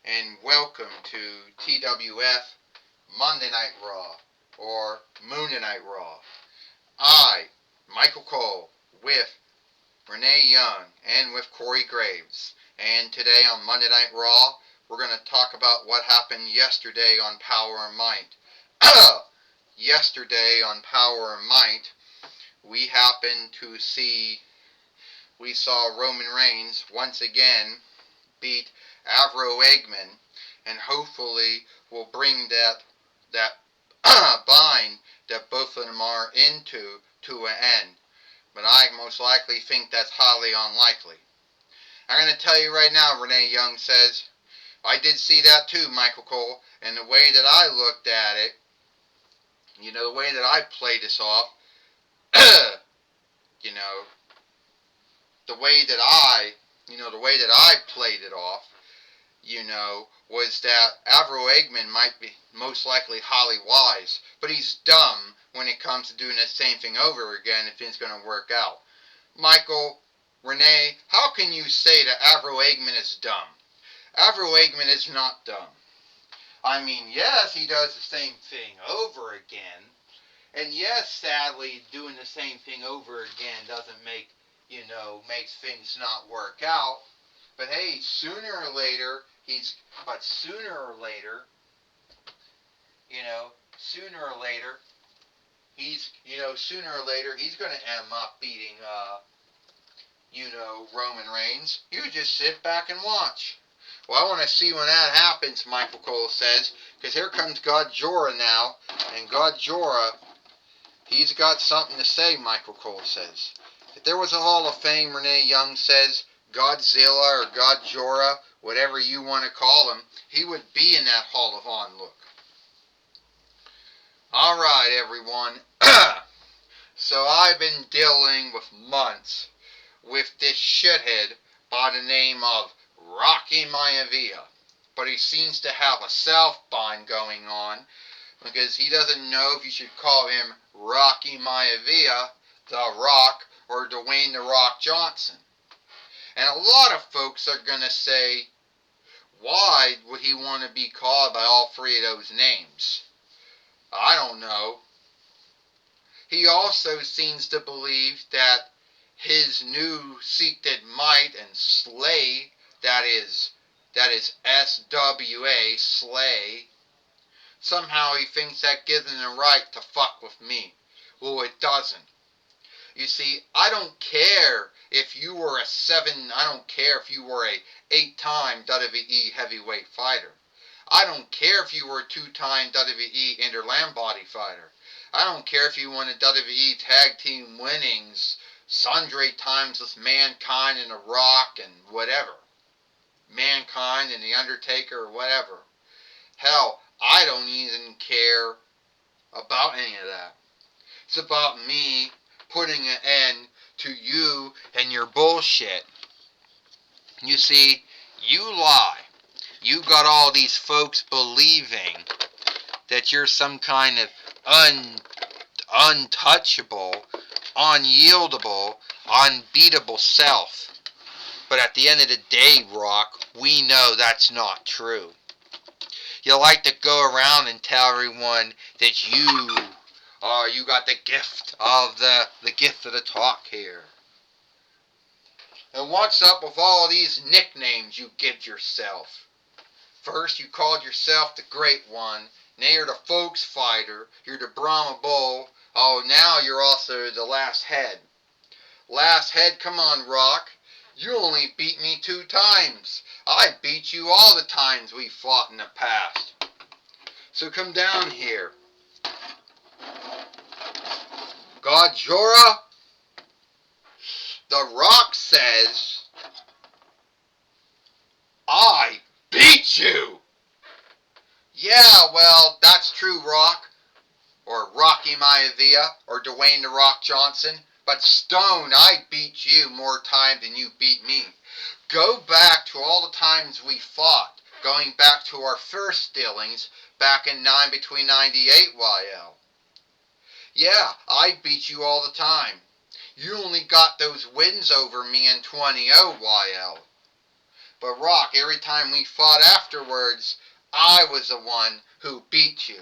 and welcome to TWF Monday Night Raw, or Moon Night Raw. I, Michael Cole, with Renee Young, and with Corey Graves. And today on Monday Night Raw, we're going to talk about what happened yesterday on Power and Might. Yesterday on Power and Might, we happened to we saw Roman Reigns once again beat Avro Eggman, and hopefully will bring that bind that both of them are into to an end. But I most likely think that's highly unlikely. I'm going to tell you right now, Renee Young says, I did see that too, Michael Cole, and the way that I looked at it, the way that I played this off, you know, the way that the way that I played it off, was that Avro Eggman might be most likely highly wise, but he's dumb when it comes to doing the same thing over again if it's going to work out. Michael, Renee, how can you say that Avro Eggman is dumb? Avro Eggman is not dumb. I mean, yes, he does the same thing over again, and yes, sadly, doing the same thing over again doesn't makes things not work out. But hey, sooner or later, he's going to end up beating, Roman Reigns. You just sit back and watch. Well, I want to see when that happens, Michael Cole says, because here comes God Jorah now, and God Jorah, he's got something to say, Michael Cole says. If there was a Hall of Fame, Renee Young says, Godzilla or God Jorah, whatever you want to call him, he would be in that Hall of Honor look. Alright, everyone. So I've been dealing with months with this shithead by the name of Rocky Maivia. But he seems to have a self-bind going on, because he doesn't know if you should call him Rocky Maivia, The Rock, or Dwayne The Rock Johnson. And a lot of folks are going to say, why would he want to be called by all three of those names? I don't know. He also seems to believe that his new secret might and slay, that is SWA, slay, somehow he thinks that gives him the right to fuck with me. Well, it doesn't. You see, I don't care if you were I don't care if you were a 8-time WWE heavyweight fighter. I don't care if you were a 2-time WWE Interland Body fighter. I don't care if you won a WWE Tag Team winnings sundry times with Mankind and The Rock and whatever. Mankind and The Undertaker or whatever. Hell, I don't even care about any of that. It's about me putting an end to you and your bullshit. You see, you lie. You got all these folks believing that you're some kind of untouchable, unyieldable, unbeatable self. But at the end of the day, Rock, we know that's not true. You like to go around and tell everyone that you got the gift of the gift of the talk here. And what's up with all these nicknames you give yourself? First, you called yourself the Great One. Now you're the Folks Fighter. You're the Brahma Bull. Oh, now you're also the Last Head. Last Head, come on, Rock. You only beat me 2 times. I beat you all the times we fought in the past. So come down here. God Jorah, The Rock says, I beat you. Yeah, well, that's true, Rock. Or Rocky Maivia, or Dwayne The Rock Johnson. But Stone, I beat you more times than you beat me. Go back to all the times we fought, going back to our first dealings back in between 98 YL. Yeah, I beat you all the time. You only got those wins over me in 20-0 YL. But Rock, every time we fought afterwards, I was the one who beat you.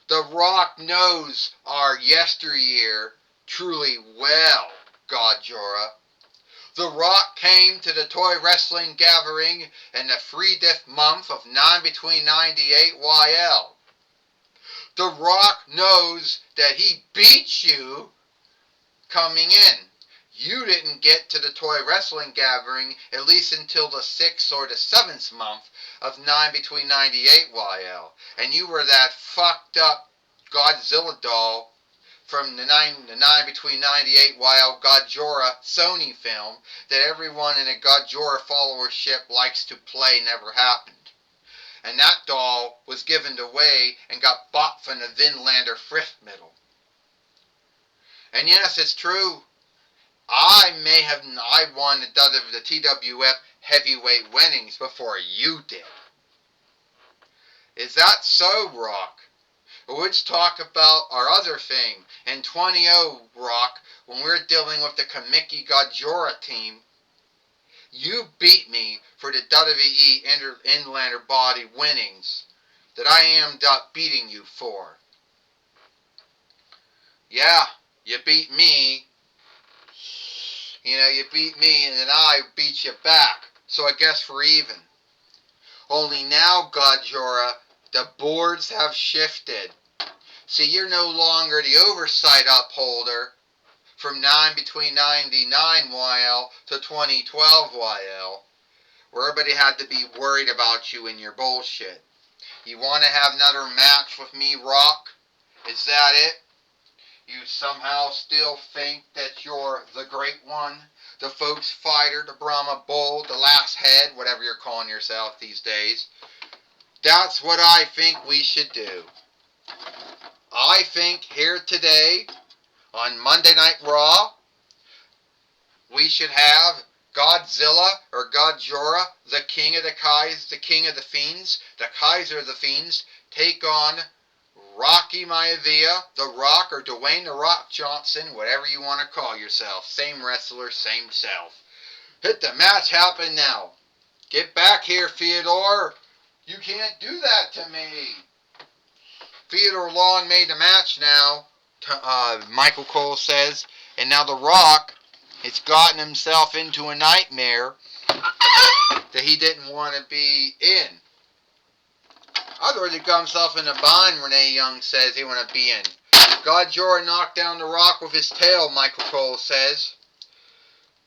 The Rock knows our yesteryear truly well, God Jorah. The Rock came to the toy wrestling gathering in the 30th month of 9 between 98 YL. The Rock knows that he beat you coming in. You didn't get to the toy wrestling gathering at least until the 6th or the 7th month of 9 between 98 YL. And you were that fucked up Godzilla doll from the 9 between 98 YL God Jorah Sony film that everyone in a God Jorah followership likes to play never happened. And that doll was given away and got bought from the Vinlander thrift middle. And yes, it's true. I won the TWF heavyweight winnings before you did. Is that so, Rock? Let's talk about our other thing. In 20-0, Rock, when we're dealing with the Kamiki God Jorah team, you beat me for the WWE Inlander body winnings that I am beating you for. Yeah, you beat me. You beat me and then I beat you back. So I guess we're even. Only now, God Jorah, the boards have shifted. See, you're no longer the oversight upholder from 9 between 99 YL to 2012 YL, where everybody had to be worried about you and your bullshit. You want to have another match with me, Rock? Is that it? You somehow still think that you're the great one, the folks fighter, the Brahma Bull, the last head, whatever you're calling yourself these days. That's what I think we should do. I think here today, on Monday Night Raw, we should have Godzilla or God Jorah, the King of the Kais, the King of the Fiends, the Kaiser of the Fiends, take on Rocky Maivia, The Rock, or Dwayne The Rock Johnson, whatever you want to call yourself. Same wrestler, same self. Hit the match happen now. Get back here, Theodore. You can't do that to me. Theodore Long made the match now, Michael Cole says. And now The Rock has gotten himself into a nightmare that he didn't want to be in. Otherwise, he got himself in a bind, Renee Young says he want to be in. God Jorah knocked down The Rock with his tail, Michael Cole says.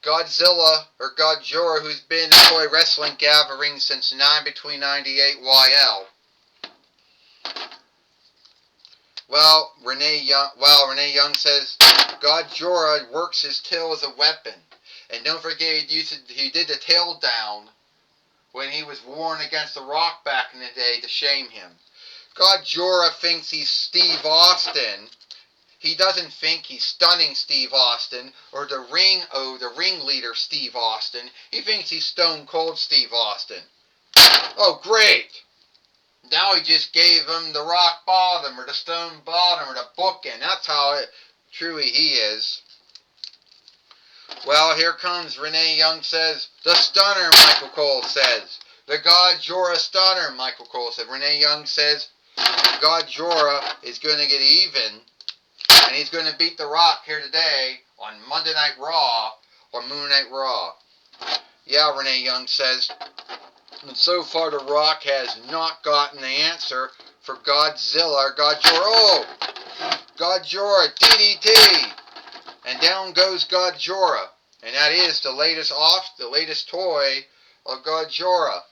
Godzilla, or God Jorah, who's been in the toy wrestling gathering since 9 between 98 YL. Well, Renee Young says God Jorah works his tail as a weapon. And don't forget, he did the tail down when he was warned against The Rock back in the day to shame him. God Jorah thinks he's Steve Austin. He doesn't think he's stunning Steve Austin or the ringleader Steve Austin. He thinks he's Stone Cold Steve Austin. Oh, great! Now he just gave him the rock bottom or the stone bottom or the bookend. That's how truly he is. Well, here comes Renee Young says, the stunner, Michael Cole says. The God Jorah stunner, Michael Cole said. Renee Young says, God Jorah is going to get even, and he's going to beat The Rock here today on Monday Night Raw or Moon Night Raw. Yeah, Renee Young says. And so far, The Rock has not gotten the answer for Godzilla or God Jorah. Oh! God Jorah, DDT! And down goes God Jorah. And that is the latest toy of God Jorah,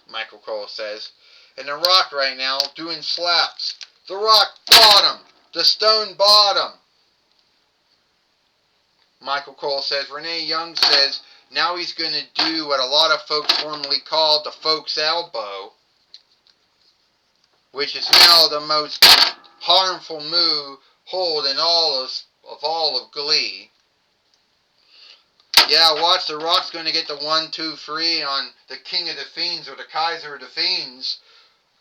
Michael Cole says. And The Rock right now doing slaps. The Rock bottom. The stone bottom. Michael Cole says. Renee Young says now he's going to do what a lot of folks formerly called the folks elbow, which is now the most harmful hold in all of Glee. Yeah, watch, The Rock's going to get the 1, 2, 3 on the King of the Fiends or the Kaiser of the Fiends,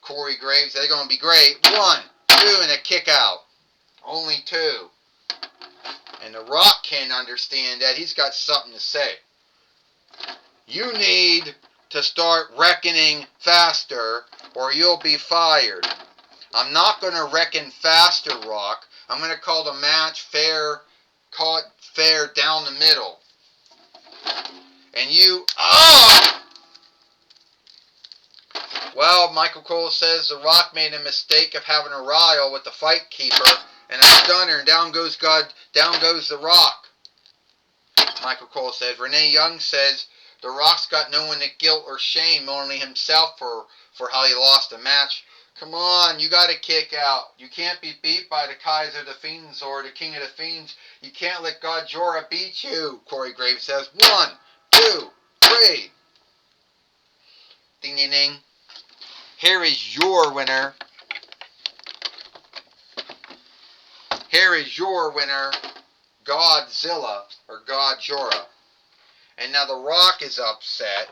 Corey Graves. They're going to be great. 1, 2, and a kick out. Only 2. And The Rock can't understand that. He's got something to say. You need to start reckoning faster or you'll be fired. I'm not going to reckon faster, Rock. I'm going to call the match fair, call it fair down the middle. And you, Well, Michael Cole says The Rock made a mistake of having a rile with the fight keeper and a stunner, and down goes The Rock. Michael Cole says. Renee Young says The Rock's got no one to guilt or shame, only himself for how he lost the match. Come on, you got to kick out. You can't be beat by the Kaiser of the Fiends or the King of the Fiends. You can't let God Jorah beat you, Corey Graves says. 1, 2, 3. Ding, ding, ding. Here is your winner. Here is your winner, Godzilla, or God Jorah. And now The Rock is upset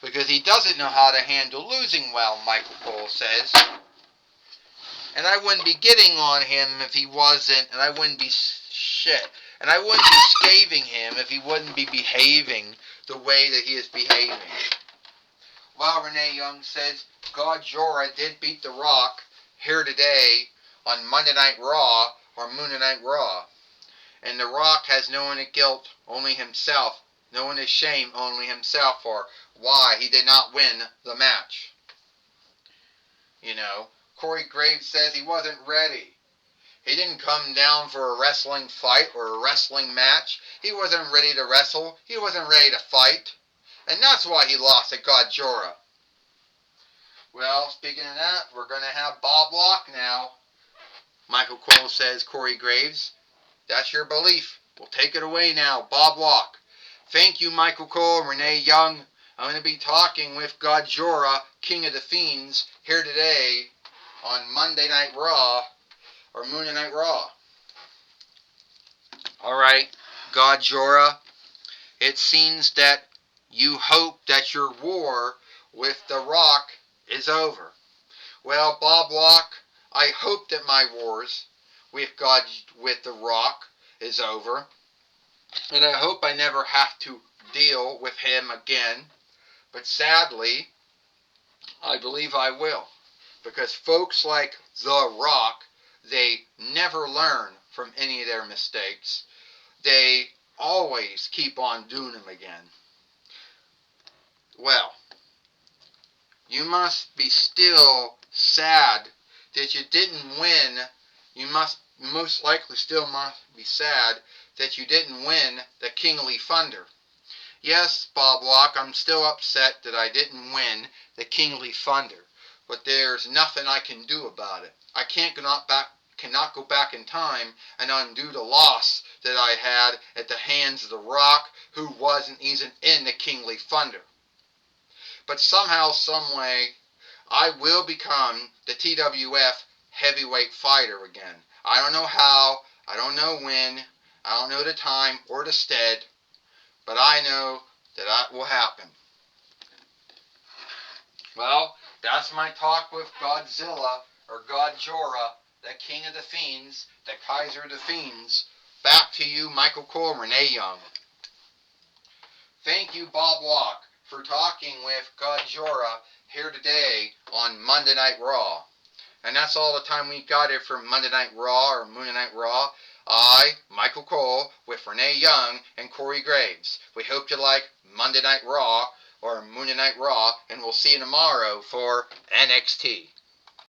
because he doesn't know how to handle losing well, Michael Cole says. And I wouldn't be getting on him if he wasn't, and I wouldn't be And I wouldn't be scathing him if he wouldn't be behaving the way that he is behaving. Well, Renee Young says God Jorah did beat The Rock here today on Monday Night Raw or Monday Night Raw. And The Rock has no one to guilt, only himself. No one to shame, only himself for why he did not win the match. You know, Corey Graves says he wasn't ready. He didn't come down for a wrestling fight or a wrestling match. He wasn't ready to wrestle. He wasn't ready to fight. And that's why he lost to God Jorah. Well, speaking of that, we're going to have Bob Locke now. Michael Cole says, Corey Graves, that's your belief. We'll take it away now. Bob Locke. Thank you, Michael Cole and Renee Young. I'm going to be talking with God Jorah, King of the Fiends, here today on Monday Night Raw or Monday Night Raw. Alright, God Jorah, it seems that you hope that your war with The Rock is over. Well, Bob Locke, I hope that my wars with The Rock is over. And I hope I never have to deal with him again. But sadly, I believe I will. Because folks like The Rock, they never learn from any of their mistakes. They always keep on doing them again. Well, you must be still sad that you didn't win. You must most likely still must be sad that you didn't win the Kingly Thunder. Yes, Bob Locke, I'm still upset that I didn't win the Kingly Thunder. But there's nothing I can do about it. I cannot go back in time and undo the loss that I had at the hands of The Rock, who wasn't even in the Kingly Thunder. But somehow, someway, I will become the TWF heavyweight fighter again. I don't know how, I don't know when, I don't know the time or the stead, but I know that that will happen. Well, that's my talk with Godzilla, or God Jorah, the King of the Fiends, the Kaiser of the Fiends. Back to you, Michael Cole and Renee Young. Thank you, Bob Locke, for talking with God Jorah here today on Monday Night Raw. And that's all the time we got here for Monday Night Raw or Monday Night Raw. I, Michael Cole, with Renee Young and Corey Graves. We hope you like Monday Night Raw or Monday Night Raw, and we'll see you tomorrow for NXT.